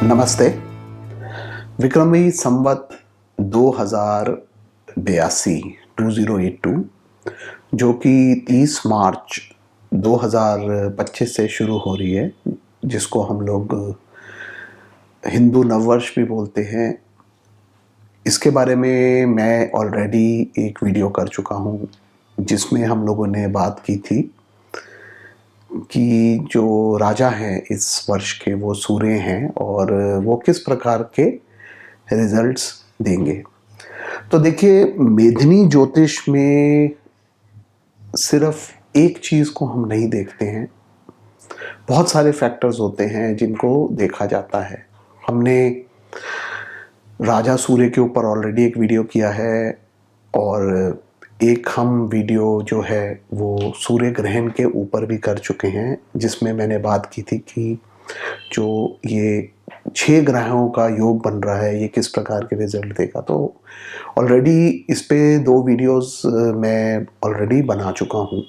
नमस्ते। विक्रमी संवत 2082 2082 जो कि 30 मार्च 2025 से शुरू हो रही है, जिसको हम लोग हिंदू नववर्ष भी बोलते हैं। इसके बारे में मैं ऑलरेडी एक वीडियो कर चुका हूँ, जिसमें हम लोगों ने बात की थी कि जो राजा हैं इस वर्ष के वो सूर्य हैं और वो किस प्रकार के रिजल्ट्स देंगे। तो देखिए, मेदिनी ज्योतिष में सिर्फ एक चीज़ को हम नहीं देखते हैं, बहुत सारे फैक्टर्स होते हैं जिनको देखा जाता है। हमने राजा सूर्य के ऊपर ऑलरेडी एक वीडियो किया है और एक हम वीडियो जो है वो सूर्य ग्रहण के ऊपर भी कर चुके हैं, जिसमें मैंने बात की थी कि जो ये 6 ग्रहों का योग बन रहा है ये किस प्रकार के रिजल्ट देगा। तो ऑलरेडी इस पे 2 वीडियोस मैं ऑलरेडी बना चुका हूँ।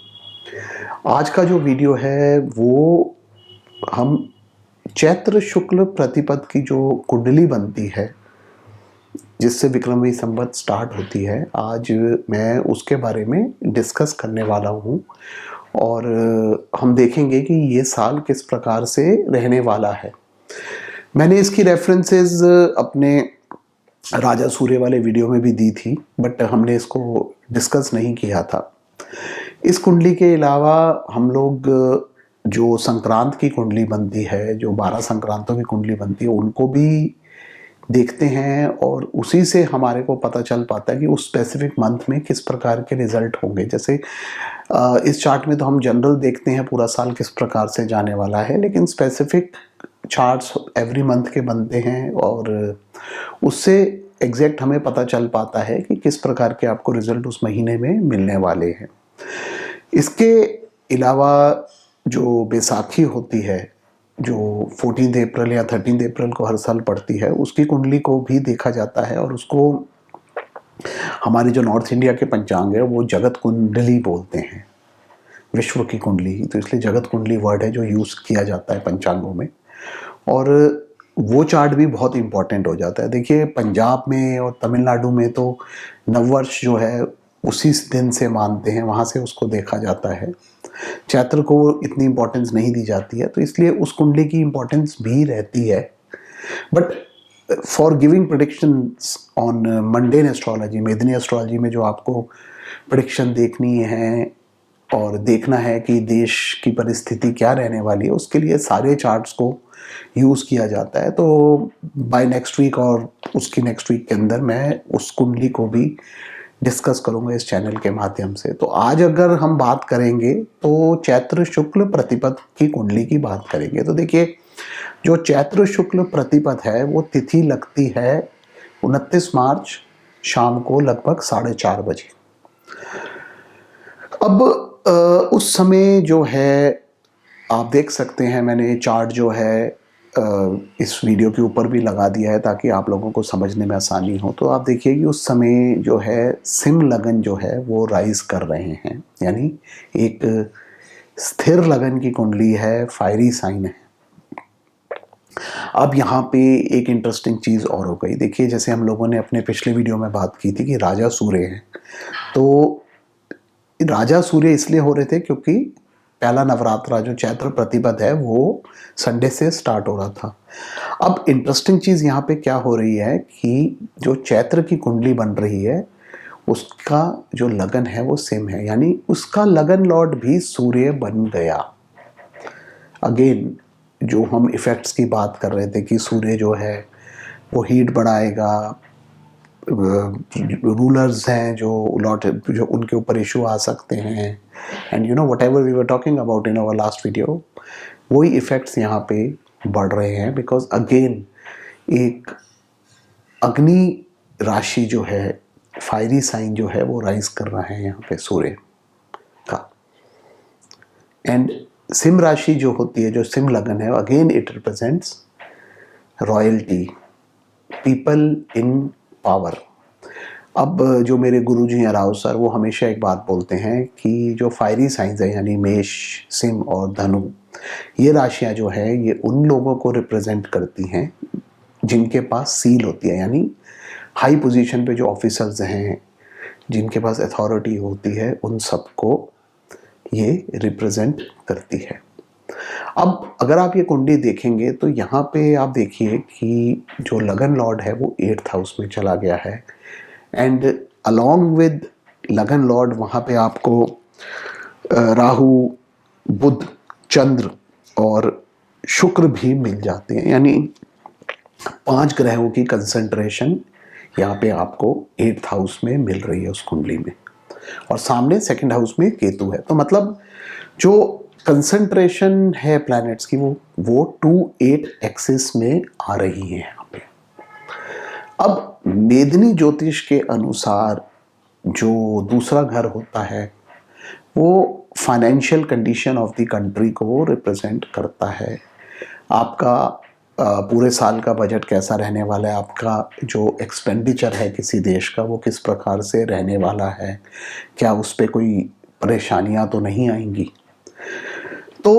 आज का जो वीडियो है वो हम चैत्र शुक्ल प्रतिपद की जो कुंडली बनती है, जिससे विक्रमी संवत स्टार्ट होती है, आज मैं उसके बारे में डिस्कस करने वाला हूँ और हम देखेंगे कि ये साल किस प्रकार से रहने वाला है। मैंने इसकी रेफरेंसेस अपने राजा सूर्य वाले वीडियो में भी दी थी, बट हमने इसको डिस्कस नहीं किया था। इस कुंडली के अलावा हम लोग जो संक्रांत की कुंडली बनती है, जो 12 संक्रांतों की कुंडली बनती है, उनको भी देखते हैं और उसी से हमारे को पता चल पाता है कि उस स्पेसिफिक मंथ में किस प्रकार के रिजल्ट होंगे। जैसे इस चार्ट में तो हम जनरल देखते हैं पूरा साल किस प्रकार से जाने वाला है, लेकिन स्पेसिफिक चार्ट्स एवरी मंथ के बनते हैं और उससे एग्जैक्ट हमें पता चल पाता है कि किस प्रकार के आपको रिजल्ट उस महीने में मिलने वाले हैं। इसके अलावा जो बैसाखी होती है, जो 14 अप्रैल या 13 अप्रैल को हर साल पड़ती है, उसकी कुंडली को भी देखा जाता है और उसको हमारे जो नॉर्थ इंडिया के पंचांग है वो जगत कुंडली बोलते हैं, विश्व की कुंडली। तो इसलिए जगत कुंडली वर्ड है जो यूज़ किया जाता है पंचांगों में, और वो चार्ट भी बहुत इंपॉर्टेंट हो जाता है। देखिए, पंजाब में और तमिलनाडु में तो नववर्ष जो है उसी दिन से मानते हैं, वहाँ से उसको देखा जाता है। चैत्र को इतनी इंपॉर्टेंस नहीं दी जाती है, तो इसलिए उस कुंडली की इंपॉर्टेंस भी रहती है। But for giving predictions on mundane astrology, Medini astrology में जो आपको प्रेडिक्शन देखनी है और देखना है कि देश की परिस्थिति क्या रहने वाली है, उसके लिए सारे चार्ट्स को यूज़ किया जाता है। तो बाय नेक्स्ट वीक और उसकी नेक्स्ट वीक के अंदर मैं उस कुंडली को भी डिस्कस करूंगा इस चैनल के माध्यम से। तो आज अगर हम बात करेंगे तो चैत्र शुक्ल प्रतिपद की कुंडली की बात करेंगे। तो देखिए, जो चैत्र शुक्ल प्रतिपद है वो तिथि लगती है 29 मार्च शाम को लगभग 4:30 बजे। अब उस समय जो है आप देख सकते हैं, मैंने चार्ट जो है इस वीडियो के ऊपर भी लगा दिया है ताकि आप लोगों को समझने में आसानी हो। तो आप देखिए कि उस समय जो है सिम लगन जो है वो राइज कर रहे हैं, यानी एक स्थिर लगन की कुंडली है, फायरी साइन है। अब यहाँ पे एक इंटरेस्टिंग चीज़ और हो गई। देखिए, जैसे हम लोगों ने अपने पिछले वीडियो में बात की थी कि राजा सूर्य है, तो राजा सूर्य इसलिए हो रहे थे क्योंकि पहला नवरात्रा जो चैत्र प्रतिपद है वो संडे से स्टार्ट हो रहा था। अब इंटरेस्टिंग चीज़ यहाँ पे क्या हो रही है कि जो चैत्र की कुंडली बन रही है उसका जो लगन है वो सिम है, यानी उसका लगन लॉर्ड भी सूर्य बन गया। अगेन, जो हम इफेक्ट्स की बात कर रहे थे कि सूर्य जो है वो हीट बढ़ाएगा, रूलर्स हैं जो लॉट जो उनके ऊपर इशू आ सकते हैं, and you know whatever we were talking about in our last video, वही इफेक्ट्स यहाँ पे बढ़ रहे हैं। बिकॉज अगेन एक अग्नि राशि जो है, फायरी साइन जो है वो राइज कर रहा है यहाँ पे सूर्य का। एंड सिम राशि जो होती है, जो सिम लगन है, again it represents royalty, people in power. अब जो मेरे गुरुजी हैं राव सर, वो हमेशा एक बात बोलते हैं कि जो फायरी साइंस है, यानी मेष, सिंह और धनु, ये राशियां जो है ये उन लोगों को रिप्रेजेंट करती हैं जिनके पास सील होती है, यानी हाई पोजीशन पे जो ऑफिसर्स हैं, जिनके पास अथॉरिटी होती है, उन सबको ये रिप्रेजेंट करती है। अब अगर आप ये कुंडली देखेंगे तो यहाँ पे आप देखिए कि जो लगन लॉर्ड है वो 8th हाउस में चला गया है, एंड अलोंग विद लगन लॉर्ड वहाँ पे आपको राहु, बुध, चंद्र और शुक्र भी मिल जाते हैं, यानी 5 ग्रहों की कंसंट्रेशन यहाँ पे आपको 8th हाउस में मिल रही है उस कुंडली में, और सामने 2nd हाउस में केतु है। तो मतलब जो कंसंट्रेशन है प्लैनेट्स की वो 2-8 एक्सिस में आ रही है यहाँ पे। अब मेदिनी ज्योतिष के अनुसार जो दूसरा घर होता है वो financial condition of the country को रिप्रेजेंट करता है। आपका पूरे साल का बजट कैसा रहने वाला है, आपका जो एक्सपेंडिचर है किसी देश का वो किस प्रकार से रहने वाला है, क्या उस पर कोई परेशानियां तो नहीं आएंगी। तो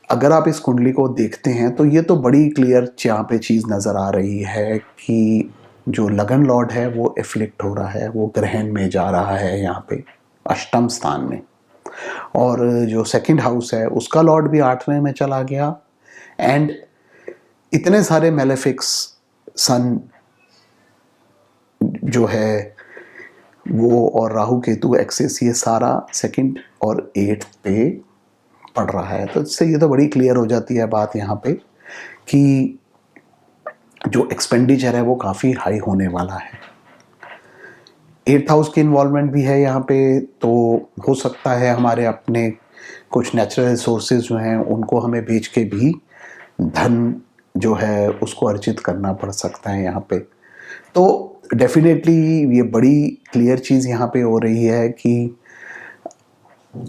अगर आप इस कुंडली को देखते हैं तो ये तो बड़ी क्लियर यहाँ पे चीज़ नज़र आ रही है कि जो लगन लॉर्ड है वो एफ्लिक्ट हो रहा है, वो ग्रहण में जा रहा है यहाँ पे 8th स्थान में, और जो 2nd हाउस है उसका लॉर्ड भी 8वें में चला गया, एंड इतने सारे मेलेफिक्स, सन जो है वो और राहु केतु एक्सिस, ये सारा 2nd और 8th पे पड़ रहा है। तो इससे ये तो बड़ी क्लियर हो जाती है बात यहाँ पे कि जो एक्सपेंडिचर है वो काफ़ी हाई होने वाला है। 8th हाउस की इन्वॉल्वमेंट भी है यहाँ पे, तो हो सकता है हमारे अपने कुछ नेचुरल रिसोर्सेज जो हैं उनको हमें बेच के भी धन जो है उसको अर्जित करना पड़ सकता है यहाँ पे। तो डेफिनेटली ये बड़ी क्लियर चीज़ यहाँ पे हो रही है कि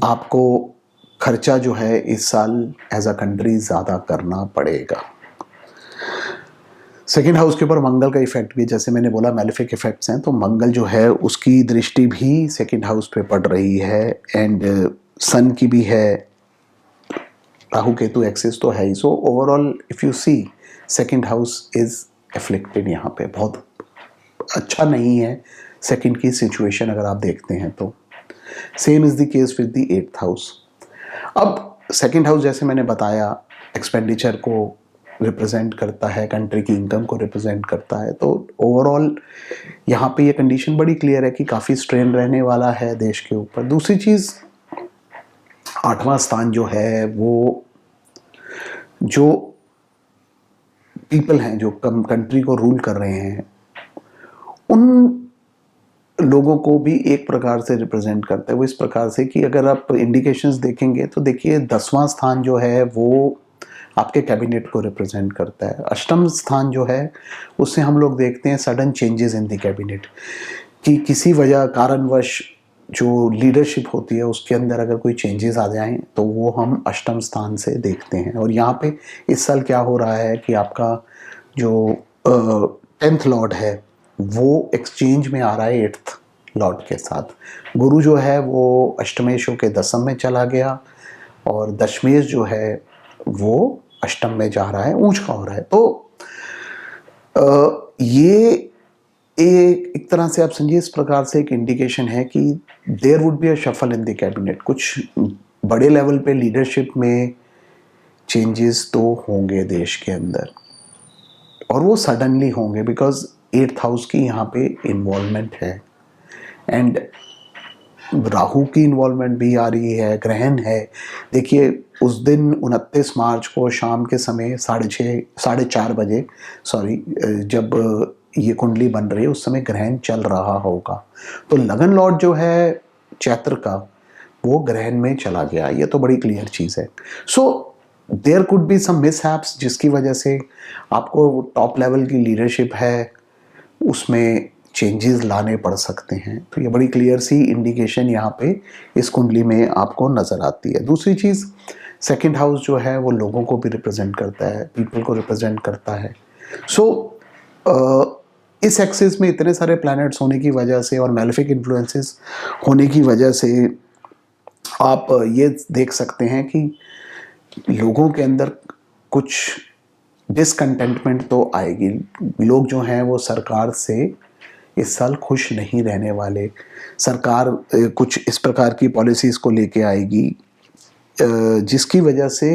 आपको खर्चा जो है इस साल एज अ कंट्री ज़्यादा करना पड़ेगा। 2nd हाउस के ऊपर मंगल का इफेक्ट भी, जैसे मैंने बोला मैलेफिक इफेक्ट्स हैं, तो मंगल जो है उसकी दृष्टि भी 2nd हाउस पे पड़ रही है, एंड सन की भी है, राहु केतु एक्सिस तो है ही। So overall if you see 2nd house is afflicted यहाँ पे, बहुत अच्छा नहीं है 2nd की सिचुएशन अगर आप देखते हैं तो। Same is the case with the 8th house. अब 2nd हाउस जैसे मैंने बताया एक्सपेंडिचर को रिप्रेजेंट करता है, कंट्री की इनकम को रिप्रेजेंट करता है, तो ओवरऑल यहाँ पे ये कंडीशन बड़ी क्लियर है कि काफ़ी स्ट्रेन रहने वाला है देश के ऊपर। दूसरी चीज़ 8वां स्थान जो है वो जो पीपल हैं जो कंट्री को रूल कर रहे हैं उन लोगों को भी एक प्रकार से रिप्रेजेंट करता है। वो इस प्रकार से कि अगर आप इंडिकेशंस देखेंगे तो देखिए 10वां स्थान जो है वो आपके कैबिनेट को रिप्रेजेंट करता है। 8वां स्थान जो है उससे हम लोग देखते हैं sudden changes in the cabinet, कि किसी वजह कारणवश जो लीडरशिप होती है उसके अंदर अगर कोई चेंजेस आ जाएं तो वो हम 8वें स्थान से देखते हैं। और यहाँ पे इस साल क्या हो रहा है कि आपका जो 10th लॉर्ड है वो एक्सचेंज में आ रहा है 8th लॉर्ड के साथ। गुरु जो है वो अष्टमेश के 10th में चला गया, और दशमेश जो है वो 8th में जा रहा है, ऊंच का हो रहा है। तो ये एक तरह से आप समझिए इस प्रकार से एक इंडिकेशन है कि there would be a shuffle in the cabinet. कुछ बड़े लेवल पे लीडरशिप में चेंजेस तो होंगे देश के अंदर, और वो सडनली होंगे बिकॉज 8th हाउस की यहाँ पे इन्वॉल्वमेंट है, एंड राहु की इन्वॉल्वमेंट भी आ रही है, ग्रहण है। देखिए उस दिन 29 मार्च को शाम के समय 4:30 बजे जब ये कुंडली बन रही है उस समय ग्रहण चल रहा होगा। तो लगन लॉर्ड जो है चैत्र का वो ग्रहण में चला गया, ये तो बड़ी क्लियर चीज़ है। So there could be some mishaps जिसकी वजह से आपको टॉप लेवल की लीडरशिप है उसमें चेंजेस लाने पड़ सकते हैं। तो ये बड़ी क्लियर सी इंडिकेशन यहाँ पे इस कुंडली में आपको नज़र आती है। दूसरी चीज़ 2nd हाउस जो है वो लोगों को भी रिप्रेजेंट करता है, पीपल को रिप्रेजेंट करता है। सो इस एक्सिस में इतने सारे प्लैनेट्स होने की वजह से और मैलेफिक इन्फ्लुएंसेस होने की वजह से आप ये देख सकते हैं कि लोगों के अंदर कुछ डिसकंटेंटमेंट तो आएगी। लोग जो हैं वो सरकार से इस साल खुश नहीं रहने वाले। सरकार कुछ इस प्रकार की पॉलिसीज़ को लेके आएगी जिसकी वजह से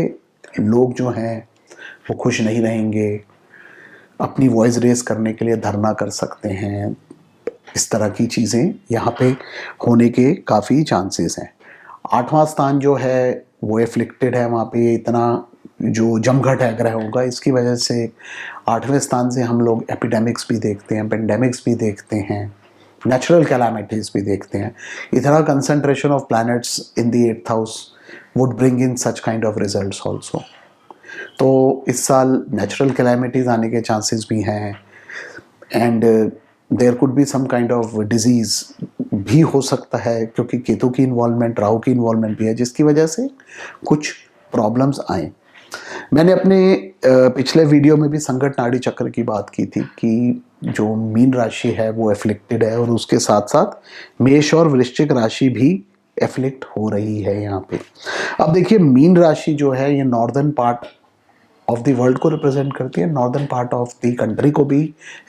लोग जो हैं वो खुश नहीं रहेंगे, अपनी वॉइस रेस करने के लिए धरना कर सकते हैं। इस तरह की चीज़ें यहाँ पे होने के काफ़ी चांसेस हैं। 8वां स्थान जो है वो एफ्लिक्टेड है, वहाँ पे इतना जो जमघट है ग्रहों का, इसकी वजह से 8वें स्थान से हम लोग एपिडेमिक्स भी देखते हैं, पेंडेमिक्स भी देखते हैं, नेचुरल कैलामिटीज़ भी देखते हैं। इतना concentration of planets in the 8th house would bring in such kind of results also. तो इस साल नेचुरल कैलामिटीज़ आने के चांसेस भी हैं and there could be some kind of disease भी हो सकता है, क्योंकि केतु की इन्वॉल्वमेंट, राहु की इन्वॉल्वमेंट भी है, जिसकी वजह से कुछ प्रॉब्लम्स आए। मैंने अपने पिछले वीडियो में भी संकट नाड़ी चक्र की बात की थी कि जो मीन राशि है वो एफ्लिक्टेड है और उसके साथ साथ मेष और वृश्चिक राशि भी एफ्लिक्ट हो रही है यहाँ पे। अब देखिए, मीन राशि जो है ये northern part of the world को रिप्रेजेंट करती है, northern part of the country को भी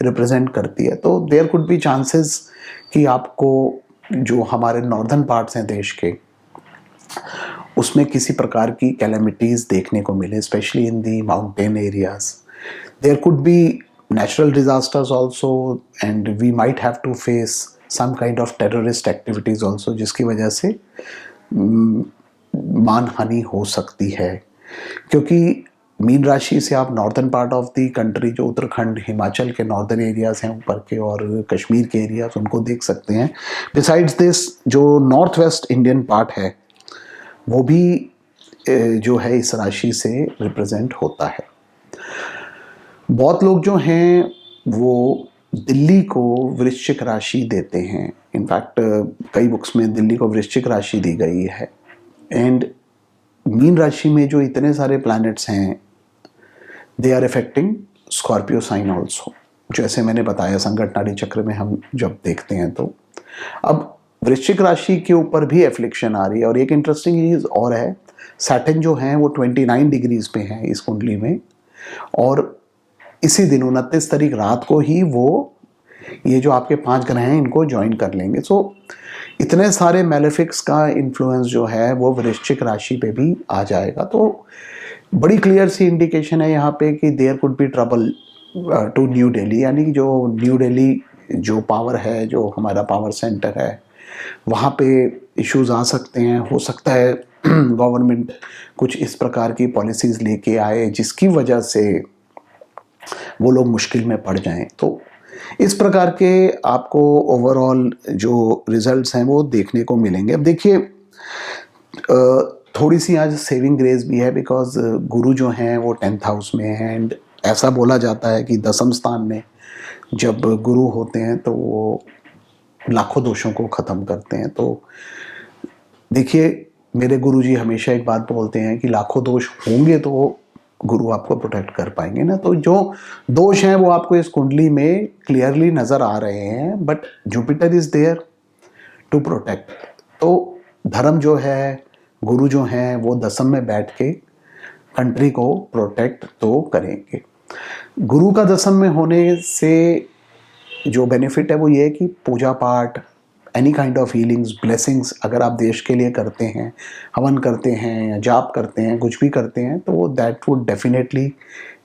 रिप्रेजेंट करती है। तो देयर कुड बी चांसेस कि आपको जो हमारे नॉर्दर्न पार्ट्स हैं देश के, उसमें किसी प्रकार की कैलेमिटीज़ देखने को मिले, specially in the mountain areas. There could be natural disasters also and we might have to face some kind of terrorist activities also, जिसकी वजह से मानहानि हो सकती है। क्योंकि मीन राशि से आप northern part of the country, जो उत्तराखंड, हिमाचल के नॉर्दर्न एरियाज हैं ऊपर के, और कश्मीर के एरियाज, उनको देख सकते हैं। बिसाइड्स दिस जो नॉर्थ वेस्ट इंडियन पार्ट है वो भी जो है इस राशि से रिप्रेजेंट होता है। बहुत लोग जो हैं वो दिल्ली को वृश्चिक राशि देते हैं। इनफैक्ट कई बुक्स में दिल्ली को वृश्चिक राशि दी गई है। एंड मीन राशि में जो इतने सारे प्लैनेट्स हैं, they are affecting Scorpio sign also, जैसे मैंने बताया संकट नाड़ी चक्र में हम जब देखते हैं। तो अब वृश्चिक राशि के ऊपर भी एफ्लिक्शन आ रही है। और एक इंटरेस्टिंग चीज़ और है, सैटर्न जो है वो 29 डिग्रीज पे है इस कुंडली में, और इसी दिन 29 तारीख रात को ही वो ये जो आपके 5 ग्रह हैं इनको ज्वाइन कर लेंगे। सो इतने सारे मैलेफिक्स का इन्फ्लुएंस जो है वो वृश्चिक राशि पे भी आ जाएगा। तो बड़ी क्लियर सी इंडिकेशन है यहाँ पे कि there could be trouble to New Delhi, यानी कि जो न्यू दिल्ली जो पावर है, जो हमारा पावर सेंटर है, वहाँ पे इश्यूज आ सकते हैं। हो सकता है गवर्नमेंट कुछ इस प्रकार की पॉलिसीज़ लेके आए जिसकी वजह से वो लोग मुश्किल में पड़ जाएं। तो इस प्रकार के आपको ओवरऑल जो रिजल्ट्स हैं वो देखने को मिलेंगे। अब देखिए, थोड़ी सी आज सेविंग ग्रेस भी है, बिकॉज गुरु जो हैं वो 10th हाउस में है। एंड ऐसा बोला जाता है कि 10वें स्थान में जब गुरु होते हैं तो वो लाखों दोषों को ख़त्म करते हैं। तो देखिए, मेरे गुरुजी हमेशा एक बात बोलते हैं कि लाखों दोष होंगे तो गुरु आपको प्रोटेक्ट कर पाएंगे ना। तो जो दोष हैं वो आपको इस कुंडली में क्लियरली नज़र आ रहे हैं, but Jupiter is there to protect. तो धर्म जो है, गुरु जो हैं वो 10th में बैठ के कंट्री को प्रोटेक्ट तो करेंगे। गुरु का 10th में होने से जो बेनिफिट है वो ये है कि पूजा पाठ, any kind of healings, blessings अगर आप देश के लिए करते हैं, हवन करते हैं या जाप करते हैं, कुछ भी करते हैं, तो that would definitely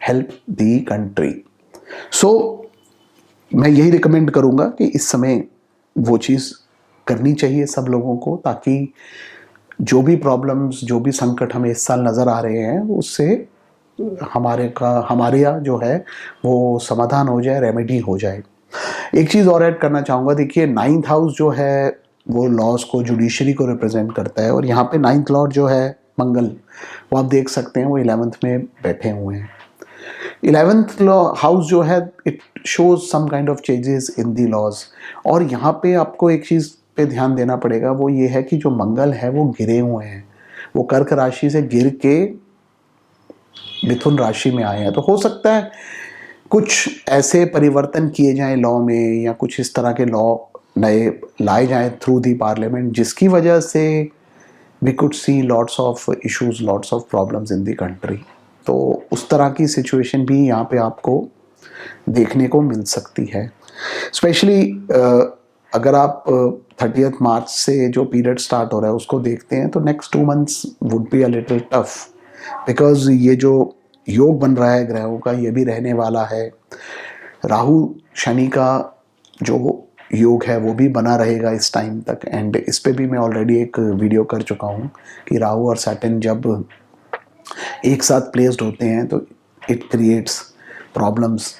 help the country. So मैं यही रिकमेंड करूँगा कि इस समय वो चीज़ करनी चाहिए सब लोगों को, ताकि जो भी प्रॉब्लम्स, जो भी संकट हमें इस साल नज़र आ रहे हैं उससे हमारे यहाँ जो है वो समाधान हो जाए, रेमेडी हो जाए। एक चीज़ और ऐड करना चाहूँगा, देखिए 9th हाउस जो है वो लॉज को, जुडिशरी को रिप्रेजेंट करता है, और यहाँ पे 9th लॉर्ड जो है मंगल, वो आप देख सकते हैं वो 11th में बैठे हुए हैं। 11th हाउस जो है it shows some kind of changes in the laws. और यहाँ पे आपको एक चीज़ पे ध्यान देना पड़ेगा, वो ये है कि जो मंगल है वो गिरे हुए हैं, वो कर्क राशि से गिर के मिथुन राशि में आए हैं। तो हो सकता है कुछ ऐसे परिवर्तन किए जाएं लॉ में, या कुछ इस तरह के लॉ नए लाए जाएं थ्रू दी पार्लियामेंट, जिसकी वजह से we could see lots of issues, lots of problems in the country. तो उस तरह की सिचुएशन भी यहाँ पे आपको देखने को मिल सकती है। स्पेशली अगर आप 30th मार्च से जो पीरियड स्टार्ट हो रहा है उसको देखते हैं तो next 2 months would be a little tough, because ये जो योग बन रहा है ग्रहों का ये भी रहने वाला है। राहु शनि का जो योग है वो भी बना रहेगा इस टाइम तक, एंड इस पे भी मैं ऑलरेडी एक वीडियो कर चुका हूँ कि राहु और सैटर्न जब एक साथ प्लेस्ड होते हैं तो इट क्रिएट्स प्रॉब्लम्स।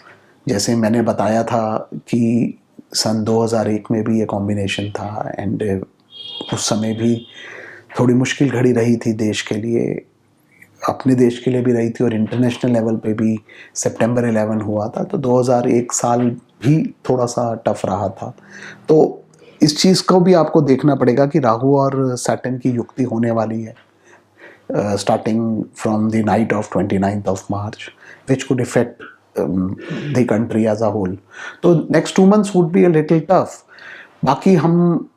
जैसे मैंने बताया था कि सन 2001 में भी ये कॉम्बिनेशन था, एंड उस समय भी थोड़ी मुश्किल घड़ी रही थी देश के लिए, अपने देश के लिए भी रही थी और इंटरनेशनल लेवल पे भी सितंबर 11 हुआ था, तो 2001 साल भी थोड़ा सा टफ रहा था। तो इस चीज़ को भी आपको देखना पड़ेगा कि राहु और सैटर्न की युक्ति होने वाली है starting from the night of 29th of March, which could affect the country as a whole. तो next 2 months would be a little tough. बाकी हम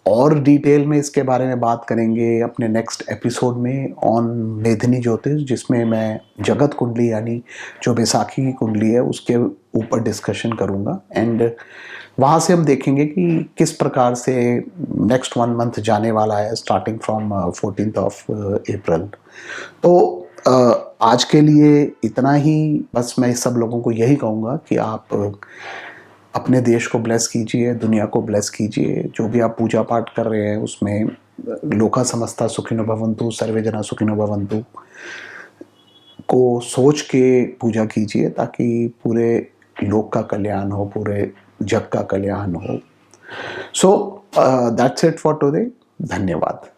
और डिटेल में इसके बारे में बात करेंगे अपने नेक्स्ट एपिसोड में ऑन मेदिनी ज्योतिष, जिसमें मैं जगत कुंडली यानी जो बैसाखी की कुंडली है उसके ऊपर डिस्कशन करूँगा, एंड वहाँ से हम देखेंगे कि किस प्रकार से नेक्स्ट 1 मंथ जाने वाला है starting from 14th of April. तो आज के लिए इतना ही, बस मैं सब लोगों को यही कहूँगा कि आप अपने देश को ब्लेस कीजिए, दुनिया को ब्लेस कीजिए, जो भी आप पूजा पाठ कर रहे हैं उसमें लोका समस्ता सुखिनो भवन्तु सर्वे जना सुखिनो भवन्तु को सोच के पूजा कीजिए ताकि पूरे लोक का कल्याण हो, पूरे जग का कल्याण हो। So that's it for today. धन्यवाद।